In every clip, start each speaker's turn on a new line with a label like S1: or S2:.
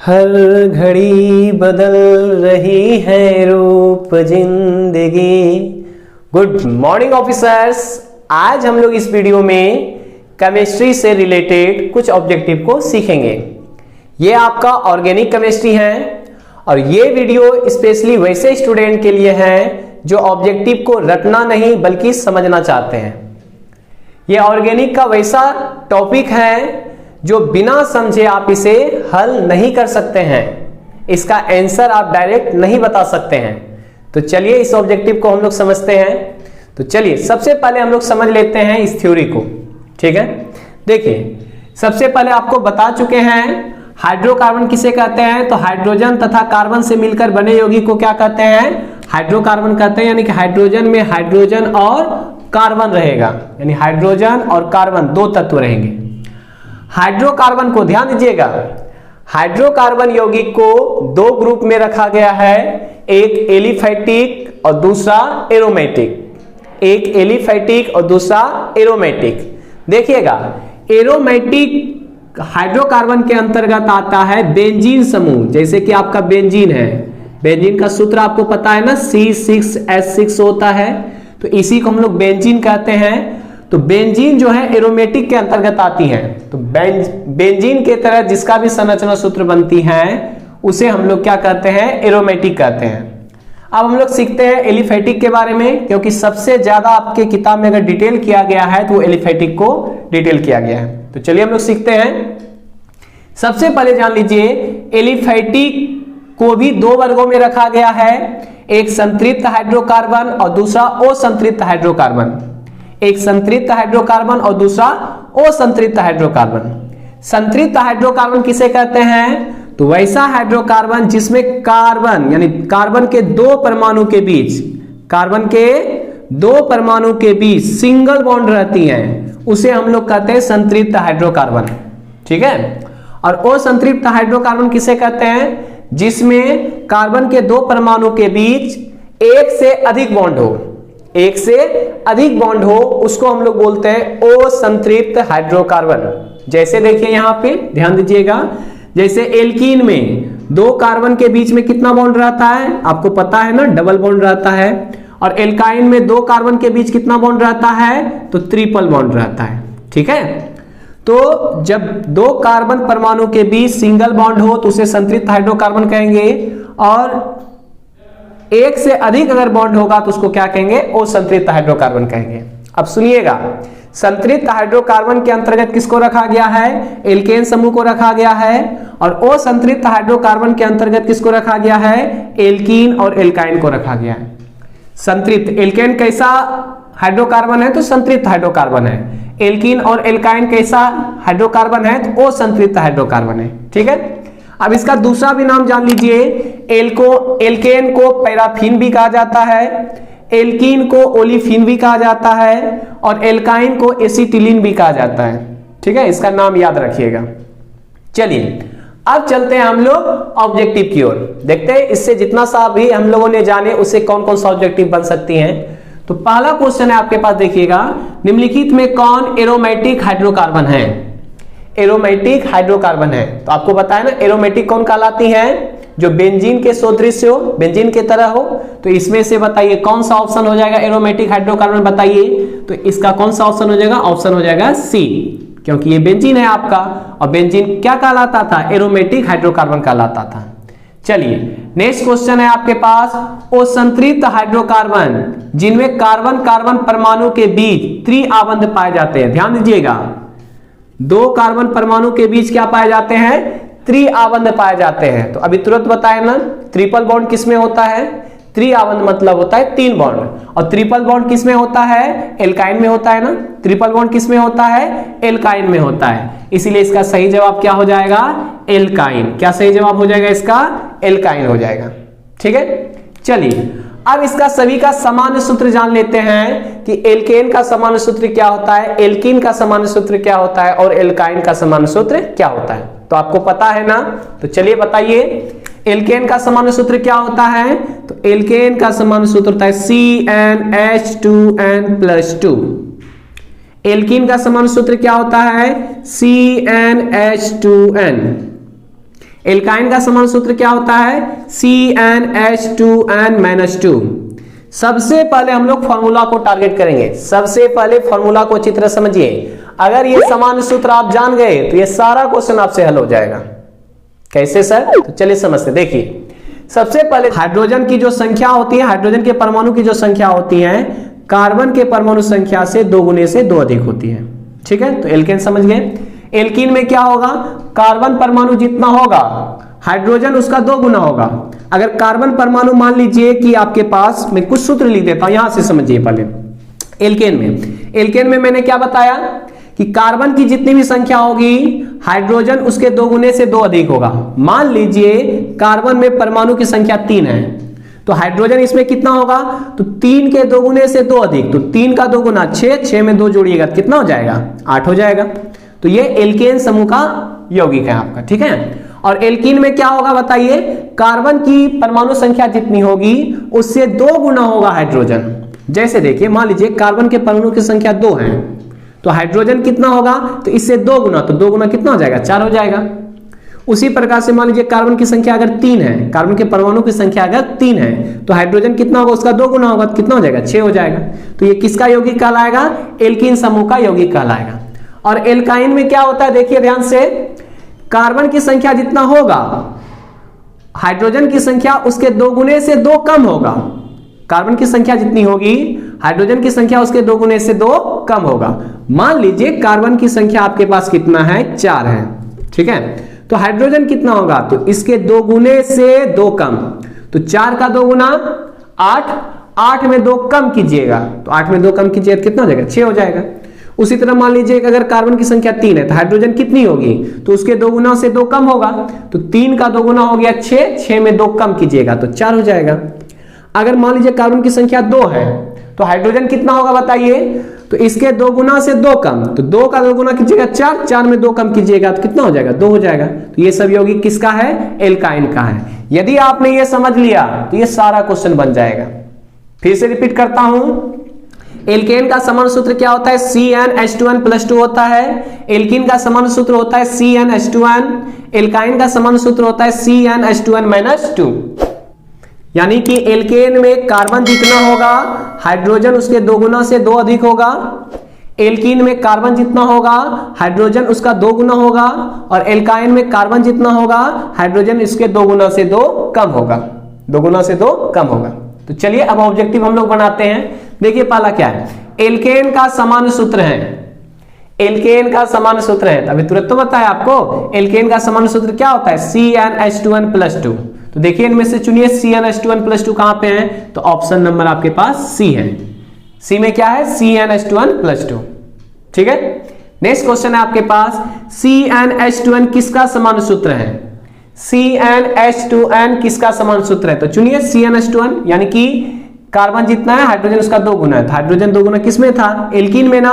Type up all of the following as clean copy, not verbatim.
S1: हर घड़ी बदल रही है रूप जिंदगी। गुड मॉर्निंग ऑफिसर्स, आज हम लोग इस वीडियो में केमिस्ट्री से रिलेटेड कुछ ऑब्जेक्टिव को सीखेंगे। ये आपका ऑर्गेनिक केमिस्ट्री है और ये वीडियो स्पेशली वैसे स्टूडेंट के लिए है जो ऑब्जेक्टिव को रटना नहीं बल्कि समझना चाहते हैं। ये ऑर्गेनिक का वैसा टॉपिक है जो बिना समझे आप इसे हल नहीं कर सकते हैं, इसका आंसर आप डायरेक्ट नहीं बता सकते हैं। तो चलिए इस ऑब्जेक्टिव को हम लोग समझते हैं। तो चलिए सबसे पहले हम लोग समझ लेते हैं इस थ्योरी को, ठीक है। देखिए सबसे पहले आपको बता चुके हैं हाइड्रोकार्बन किसे कहते हैं, तो हाइड्रोजन तथा कार्बन से मिलकर बने यौगिक को क्या कहते हैं, हाइड्रोकार्बन कहते हैं। यानी कि हाइड्रोजन में हाइड्रोजन और कार्बन रहेगा, यानी हाइड्रोजन और कार्बन दो तत्व रहेंगे। हाइड्रोकार्बन को ध्यान दीजिएगा, हाइड्रोकार्बन यौगिक को दो ग्रुप में रखा गया है, एक एलिफैटिक और दूसरा एरोमेटिक। एक एलिफैटिक और दूसरा एरोमेटिक। देखिएगा एरोमेटिक हाइड्रोकार्बन के अंतर्गत आता है बेंजीन समूह। जैसे कि आपका बेंजीन है, बेंजीन का सूत्र आपको पता है ना, C6H6 होता है, तो इसी को हम लोग बेंजीन कहते हैं। तो बेंजीन जो है एरोमेटिक के अंतर्गत आती है। तो बेंजीन के तरह जिसका भी संरचना सूत्र बनती है उसे हम लोग क्या कहते हैं, एरोमेटिक कहते हैं। अब हम लोग सीखते हैं एलिफैटिक के बारे में, क्योंकि सबसे ज्यादा आपके किताब में अगर डिटेल किया गया है तो एलिफैटिक को डिटेल किया गया है। तो चलिए हम लोग सीखते हैं। सबसे पहले जान लीजिए एलिफैटिक को भी दो वर्गों में रखा गया है, एक संतृप्त हाइड्रोकार्बन और दूसरा असंतृप्त हाइड्रोकार्बन। एक संतृप्त हाइड्रोकार्बन और दूसरा असंतृप्त हाइड्रोकार्बन। संतृप्त हाइड्रोकार्बन किसे कहते हैं, तो वैसा हाइड्रोकार्बन जिसमें कार्बन यानी कार्बन के दो परमाणु के बीच, कार्बन के दो परमाणु के बीच सिंगल बॉन्ड रहती है, उसे हम लोग कहते हैं संतृप्त हाइड्रोकार्बन, ठीक है। और असंतृप्त हाइड्रोकार्बन किसे कहते हैं, जिसमें कार्बन के दो परमाणु के बीच एक से अधिक बॉन्ड हो, एक से अधिक बॉन्ड हो, उसको हम लोग बोलते हैं असंतृप्त हाइड्रोकार्बन। जैसे देखिए यहां पे ध्यान दीजिएगा, जैसे एल्कीन में दो कार्बन के बीच में कितना बॉन्ड रहता है, आपको पता है ना, डबल बॉन्ड रहता है। और एल्काइन में दो कार्बन के बीच कितना बॉन्ड रहता है, तो ट्रिपल बॉन्ड रहता है, ठीक है। तो जब दो कार्बन परमाणु के बीच सिंगल बॉन्ड हो तो उसे संतृप्त हाइड्रोकार्बन कहेंगे, और एक से अधिक अगर बॉन्ड होगा तो उसको क्या कहेंगे, असंतृप्त हाइड्रोकार्बन कहेंगे। अब सुनिएगा, संतृप्त हाइड्रोकार्बन के अंतर्गत किसको रखा गया है, एल्केन समूह को रखा गया है। और असंतृप्त हाइड्रोकार्बन के अंतर्गत किसको रखा गया है, एल्कीन और एल्काइन को रखा गया है। संतृप्त एल्केन कैसा हाइड्रोकार्बन है, तो संतृप्त हाइड्रोकार्बन है। एल्कीन और एल्काइन कैसा हाइड्रोकार्बन है, तो असंतृप्त हाइड्रोकार्बन है, ठीक है। अब इसका दूसरा भी नाम जान लीजिए, एल्केन को पैराफिन भी कहा जाता है, एल्कीन को ओलिफिन भी कहा जाता है, और एल्काइन को एसिटिलीन भी कहा जाता है, ठीक है। इसका नाम याद रखिएगा। चलिए अब चलते हैं हम लोग ऑब्जेक्टिव की ओर, देखते हैं इससे जितना सा भी हम लोगों ने जाने उससे कौन कौन सा ऑब्जेक्टिव बन सकती हैं। तो पहला क्वेश्चन है आपके पास, देखिएगा, निम्नलिखित में कौन एरोमेटिक हाइड्रोकार्बन है, एरोमेटिक हाइड्रोकार्बन है। तो आपको पता है ना एरोमेटिक कौन कहलाती है, जो बेंजीन के सदृश हो, बेंजीन के तरह हो। तो इसमें से बताइए कौन सा ऑप्शन हो जाएगा एरोमेटिक हाइड्रोकार्बन, बताइए। तो इसका कौन सा ऑप्शन हो जाएगा, ऑप्शन हो जाएगा सी, क्योंकि ये बेंजीन है आपका, और बेंजीन क्या कहलाता था, एरोमेटिक हाइड्रोकार्बन कहलाता था। चलिए नेक्स्ट क्वेश्चन है आपके पास, असंतृप्त हाइड्रोकार्बन जिनमें कार्बन कार्बन परमाणु के बीच त्रिआबंध पाए जाते हैं। ध्यान दीजिएगा, दो कार्बन परमाणु के बीच क्या पाए जाते हैं, त्रिआबंध पाए जाते हैं। तो अभी तुरंत बताए ना, ट्रिपल बॉन्ड किसमें होता है, त्रिआबंध मतलब होता है तीन बॉन्ड, और ट्रिपल बॉन्ड किसमें होता है, एल्काइन में होता है ना। ट्रिपल बॉन्ड किसमें होता है, एल्काइन में होता है। इसीलिए इसका सही जवाब क्या हो जाएगा, एल्काइन। क्या सही जवाब हो जाएगा इसका, एल्काइन हो जाएगा, ठीक है। चलिए अब इसका सभी का सामान्य सूत्र जान लेते हैं कि एल्केन का सामान्य सूत्र क्या होता है, एल्कीन का सामान्य सूत्र क्या होता है, और एल्काइन का सामान्य सूत्र क्या होता है। तो आपको पता है ना, तो चलिए बताइए एल्केन का सामान्य सूत्र क्या होता है। तो एल्केन का सामान्य सूत्र होता है CnH2n+2। एल्कीन का सामान्य सूत्र क्या होता है, CnH2n। एल्काइन का समान सूत्र क्या होता है? CnH2n-2। सबसे पहले हम लोग फॉर्मूला को टारगेट करेंगे। सबसे पहले फॉर्मूला को अच्छी तरह समझिए। अगर ये समान सूत्र आप जान गए तो ये सारा क्वेश्चन आपसे हल हो जाएगा। कैसे सर? तो चलिए समझते। देखिए, सबसे पहले हाइड्रोजन की जो संख्या होती है, हाइड्रोजन के परमाणु की जो संख्या होती है, कार्बन के परमाणु संख्या से 2 गुने से 2 अधिक होती है। ठीक है, तो एल्केन समझ गए। एल्कीन में क्या होगा? कार्बन परमाणु जितना होगा हाइड्रोजन उसका 2 गुना होगा। अगर कार्बन परमाणु मान लीजिए कि आपके पास, मैं कुछ सूत्र लिख देता हूं, यहां से समझिए पहले। एल्केन में मैंने क्या बताया कि कार्बन की जितनी भी संख्या होगी हाइड्रोजन उसके 2 गुने से 2 अधिक होगा। मान लीजिए कार्बन में परमाणु की संख्या 3 है, तो हाइड्रोजन इसमें कितना होगा? तो 3 के 2 गुने से 2 अधिक, तो 3 का 2 गुना 6, 6 में 2 जोड़िएगा कितना हो जाएगा? 8 हो जाएगा। तो ये एल्केन समूह का यौगिक है आपका। ठीक है, और एल्कीन में क्या होगा बताइए? कार्बन की परमाणु संख्या जितनी होगी उससे 2 गुना होगा हाइड्रोजन। जैसे देखिए, मान लीजिए कार्बन के परमाणु की संख्या 2 है, तो हाइड्रोजन कितना होगा? तो इससे 2 गुना, तो 2 गुना कितना हो जाएगा? 4 हो जाएगा। उसी प्रकार से मान लीजिए कार्बन की संख्या अगर 3 है, कार्बन के परमाणु की संख्या अगर 3 है, तो हाइड्रोजन कितना होगा? उसका 2 गुना होगा, तो कितना हो जाएगा? 6 हो जाएगा। तो ये किसका यौगिक कहलाएगा? एल्कीन समूह का यौगिक कहलाएगा। और एल्काइन में क्या होता है? देखिए ध्यान से, कार्बन की संख्या जितना होगा हाइड्रोजन की संख्या उसके 2 गुने से 2 कम होगा। कार्बन की संख्या जितनी होगी हाइड्रोजन की संख्या उसके 2 गुने से 2 कम होगा। मान लीजिए कार्बन की संख्या आपके पास कितना है? 4 है। ठीक है, तो हाइड्रोजन कितना होगा? तो इसके 2 गुने से 2 कम, तो 4 का 2 गुना 8, 8 में 2 कम कीजिएगा, तो 8 में 2 कम कीजिएगा कितना हो जाएगा? 6 हो जाएगा। उसी तरह मान लीजिए कि अगर कार्बन की संख्या 3 है तो हाइड्रोजन कितनी होगी? तो उसके 2 गुना से 2 कम होगा, तो 3 का 2 गुना हो गया 6, 6 में 2 कम कीजिएगा तो 4 हो जाएगा। अगर मान लीजिए कार्बन की संख्या 2 है तो हाइड्रोजन कितना होगा बताइए? तो इसके 2 गुना से 2 कम, तो 2 का 2 गुना कीजिएगा 4, 4 में 2 कम कीजिएगा तो कितना हो जाएगा? 2 हो जाएगा। तो ये सब यौगिक किसका है? एल्काइन का है। यदि आपने ये समझ लिया तो ये सारा क्वेश्चन बन जाएगा। फिर से रिपीट करता हूं, एल्केन का समान सूत्र क्या होता है? CnH2n+2 होता है। एल्कीन का समान सूत्र होता है CnH2n। एल्काइन का समान सूत्र होता है CnH2n-2। यानी कि एल्केन में कार्बन जितना होगा हाइड्रोजन उसके 2 गुना से 2 अधिक होगा। एल्कीन में कार्बन जितना होगा हाइड्रोजन उसका 2 गुना होगा, और एल्काइन में कार्बन जितना होगा हाइड्रोजन इसके 2 गुना से 2 कम होगा। 2 गुना से 2 कम होगा। तो चलिए अब ऑब्जेक्टिव हम लोग बनाते हैं। देखिए पहला क्या है? एल्केन का समान सूत्र है। एल्केन का समान सूत्र है, अभी तुरंत तो बताया आपको। एल्केन का समान सूत्र क्या होता है? CnH2n+2। तो देखिए इनमें से चुनिए CnH2n+2 कहां पे है? तो ऑप्शन नंबर आपके पास सी है। सी में क्या है? CnH2n+2। ठीक है, नेक्स्ट क्वेश्चन है आपके पास, CnH2n किसका समान सूत्र है? CnH2n किसका समान सूत्र है? तो चुनिए CnH2n, यानी कि कार्बन जितना है हाइड्रोजन उसका 2 गुना है, तो हाइड्रोजन 2 गुना किसमें था? एल्कीन में ना।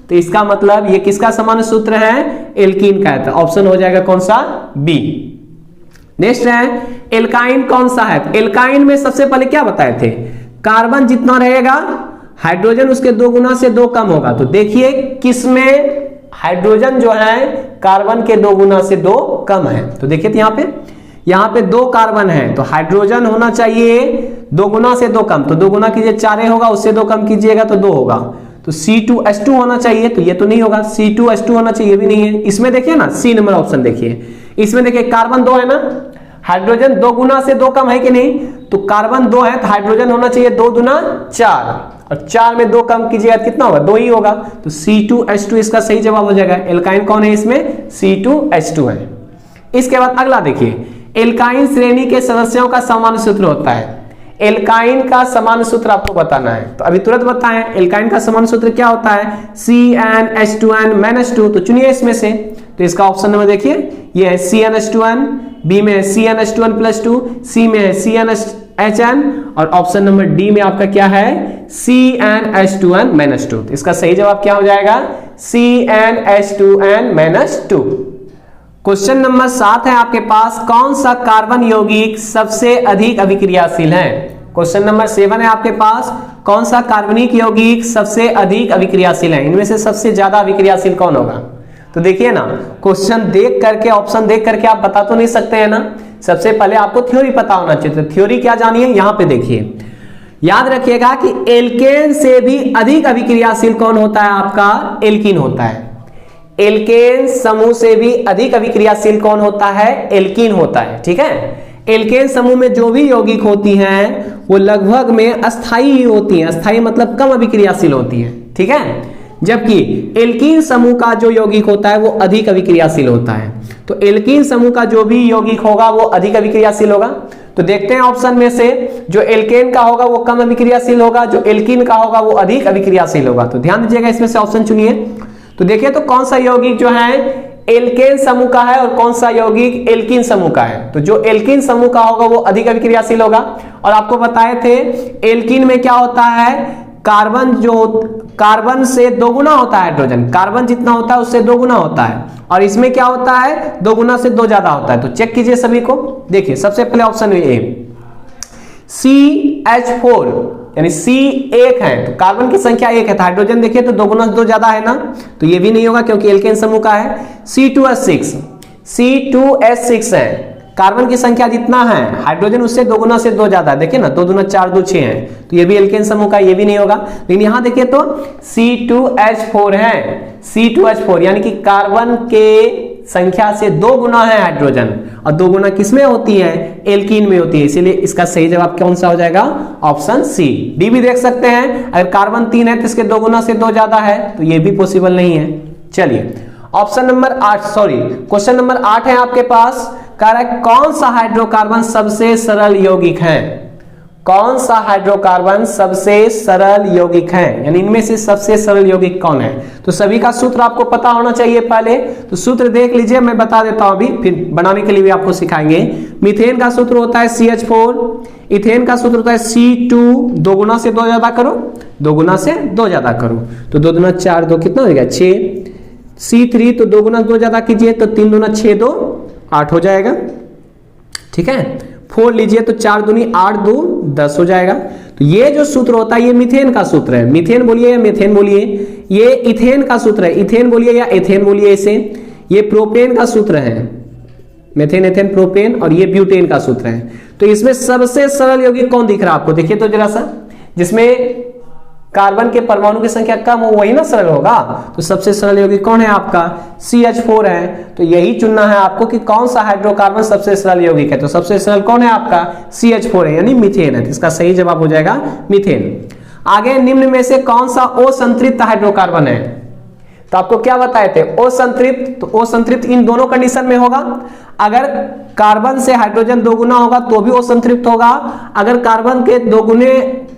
S1: तो इसका मतलब ये किसका समान सूत्र है? एल्कीन का है। तो ऑप्शन हो जाएगा कौन सा? बी। नेक्स्ट है एल्काइन कौन सा है? एल्काइन में सबसे पहले क्या बताए थे? कार्बन जितना रहेगा हाइड्रोजन उसके 2 गुना से 2 कम होगा। तो देखिए किसमें हाइड्रोजन जो है कार्बन के 2 गुना से 2 कम है। तो देखिए यहाँ पे 2 कार्बन है, तो हाइड्रोजन होना चाहिए 2 गुना से 2 कम, तो 2 गुना कीजिए 4 होगा, उससे 2 कम कीजिएगा तो 2 होगा। तो C2H2 होना चाहिए, तो ये तो नहीं होगा। C2H2 होना चाहिए, भी नहीं है। इसमें देखिए ना, सी नंबर ऑप्शन देखिए, इसमें देखिए कार्बन 2 है ना, हाइड्रोजन 2 गुना से 2 कम है कि नहीं? तो कार्बन 2 है तो हाइड्रोजन होना चाहिए 2 दूना 4, और 4 में 2 कम कीजिएगा कितना होगा? 2 ही होगा। तो C2H2 इसका सही जवाब हो जाएगा। एल्काइन कौन है इसमें? C2H2 है। इसके बाद अगला देखिए, एल्काइन श्रेणी के सदस्यों का समान सूत्र होता है। एल्काइन का समान सूत्र आपको बताना है, तो अभी तुरंत बताएं। एल्काइन का समान सूत्र क्या होता है? CnH2n-2। तो चुनिए इसमें से, तो इसका ऑप्शन नंबर देखिए, ये है CnH2n, बी में है CnH2n+2, सी में है CnHn, और ऑप्शन नंबर डी में आपका क्या है? CnH2n-2। तो इसका सही जवाब क्या हो जाएगा? CnH2n-2। क्वेश्चन नंबर 7 है आपके पास, कौन सा कार्बन यौगिक सबसे अधिक अभिक्रियाशील है? क्वेश्चन नंबर 7 है आपके पास, कौन सा कार्बनिक यौगिक सबसे अधिक अभिक्रियाशील है? इनमें से सबसे ज्यादा अभिक्रियाशील कौन होगा? तो तो देखिए ना, क्वेश्चन देख करके, ऑप्शन देख करके आप बता तो नहीं सकते हैं ना। सबसे पहले आपको थ्योरी पता होना चाहिए। तो थ्योरी क्या जानिए, यहां पे देखिए, याद रखिएगा कि एल्केन से भी अधिक अभिक्रियाशील कौन होता है? आपका एल्कीन होता है। एल्केन समूह से भी अधिक अभिक्रियाशील कौन होता है? एल्कीन होता है। ठीक है, एल्केन समूह में जो भी यौगिक होती हैं वो लगभग में अस्थाई ही होती हैं। अस्थाई मतलब कम अभिक्रियाशील होती है। ठीक है, जबकि एल्कीन समूह का जो यौगिक होता है वो अधिक अभिक्रियाशील होता है। तो एल्कीन समूह का जो भी यौगिक होगा वो अधिक अभिक्रियाशील होगा। तो देखते हैं ऑप्शन में से, जो एल्केन का होगा वो कम अभिक्रियाशील होगा, जो एल्कीन का होगा वो अधिक अभिक्रियाशील होगा। तो ध्यान दीजिएगा, इसमें से ऑप्शन चुनिए। तो देखिए तो कौन सा यौगिक जो है एल्केन समूह का है और कौन सा यौगिक एल्कीन समूह का है। तो जो एल्कीन समूह का होगा वो अधिक अभिक्रियाशील होगा। और आपको बताए थे एल्कीन में क्या होता है, कार्बन से 2 गुना होता है हाइड्रोजन। कार्बन जितना होता है उससे 2 गुना होता है, और इसमें क्या होता है, 2 गुना से 2 ज्यादा होता है। तो चेक कीजिए सभी को। देखिए सबसे पहले ऑप्शन में ए, CH4 यानी C 1 है, तो कार्बन की संख्या 1 है, तो हाइड्रोजन देखिए तो 2 गुना से 2 ज्यादा है ना, तो ये भी नहीं होगा क्योंकि एल्केन समूह का है। C2H6 है, कार्बन की संख्या जितना है हाइड्रोजन उससे 2 गुना से 2 ज्यादा है। देखिए ना, 2 दूना 4, 2 6 है, तो ये भी एल्केन समूह का, ये भी नहीं होगा। लेकिन यहां देखिए तो C2H4 है, C2H4 यानी कि कार्बन के संख्या से 2 गुना है हाइड्रोजन, और 2 गुना किसमें होती है? एल्कीन में होती है। इसीलिए इसका सही जवाब कौन सा हो जाएगा? ऑप्शन सी। डी भी देख सकते हैं, अगर कार्बन 3 है तो इसके 2 गुना से 2 ज्यादा है, तो ये भी पॉसिबल नहीं है। चलिए option number 8, sorry question number 8 है आपके पास। कह रहा है कौन सा हाइड्रोकार्बन सबसे सरल यौगिक है? कौन सा हाइड्रोकार्बन सबसे सरल यौगिक है, यानी इनमें से सबसे सरल यौगिक कौन है? तो सभी का सूत्र आपको पता होना चाहिए पहले, तो सूत्र देख लीजिए, मैं बता देता हूं अभी, फिर बनाने के लिए भी आपको सिखाएंगे। मीथेन का सूत्र होता है CH4, इथेन का सूत्र होता है C2, 2 गुना से 2 ज्यादा करो, 2 गुना से 2 ज्यादा करो, तो 2 दूना 4, 2 कितना हो जाएगा? 6। C3 तो 2 गुना 2 ज्यादा कीजिए तो 3 दूना 6, 2 8 हो जाएगा। ठीक है, 4 लीजिए तो 4 दूनी 8, 2 10 हो जाएगा। तो ये जो सूत्र होता है ये मीथेन का सूत्र है। मीथेन बोलिए या मेथेन बोलिए, ये इथेन का सूत्र है। इथेन बोलिए या एथेन बोलिए इसे। ये प्रोपेन का सूत्र है, मेथेन, एथेन, प्रोपेन, और ये ब्यूटेन का सूत्र है। तो इसमें सबसे सरल यौगिक कौन दिख रहा है आपको? देखिए तो जरा सा, जिसमें कार्बन के परमाणु की संख्या कम हो वही ना सरल होगा। तो सबसे सरल यौगिक कौन है आपका? CH4 है। तो यही चुनना है आपको कि कौन सा हाइड्रोकार्बन सबसे सरल यौगिक है। तो सबसे सरल कौन है आपका? CH4 है, यानी मीथेन है। तो इसका सही जवाब हो जाएगा मीथेन। आगे निम्न में से कौन सा असंतृप्त हाइड्रोकार्बन है? तो आपको क्या बताए थे? असंतृप्त। तो असंतृप्त इन दोनों कंडीशन में होगा। अगर कार्बन से हाइड्रोजन 2 गुना होगा तो भी असंतृप्त होगा, अगर कार्बन के 2 गुने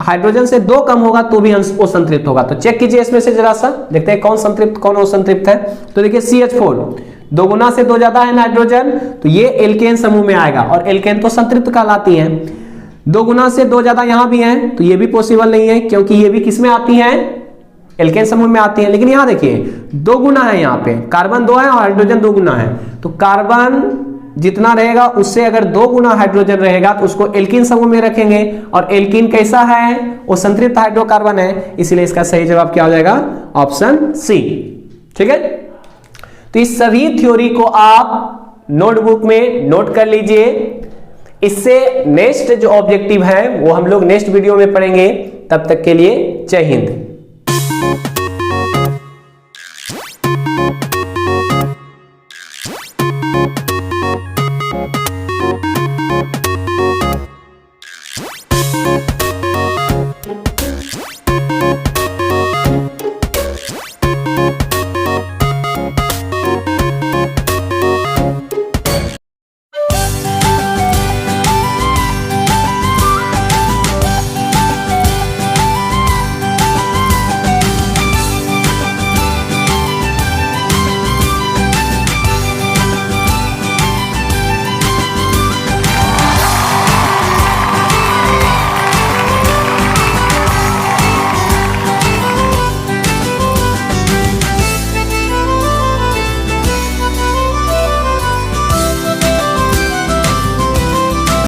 S1: हाइड्रोजन से 2 कम होगा तो भी असंतृप्त होगा। तो चेक कीजिए इसमें से जरा सा, देखते हैं कौन संतृप्त कौन असंतृप्त है। तो देखिए CH4 2 गुना से 2 ज्यादा है नाइट्रोजन, तो ये एल्केन समूह में आएगा, और एल्केन तो संतृप्त कहलाती है। 2 गुना से 2 ज्यादा यहां भी है, तो ये भी पॉसिबल नहीं है क्योंकि ये भी किसमें आती है? एल्केन समूह में आती है। लेकिन यहां देखिए 2 गुना है, यहाँ पे कार्बन 2 है और हाइड्रोजन 2 गुना है, तो कार्बन जितना रहेगा उससे अगर 2 गुना हाइड्रोजन रहेगा तो उसको एल्कीन समूह में रखेंगे, और एल्कीन कैसा है? वो संतृप्त हाइड्रोकार्बन है, इसलिए इसका सही जवाब क्या हो जाएगा? Option C. ठीक है, तो इस सभी थ्योरी को आप नोटबुक में नोट कर लीजिए। इससे नेक्स्ट जो ऑब्जेक्टिव है वो हम लोग नेक्स्ट वीडियो में पढ़ेंगे। तब तक के लिए जय हिंद।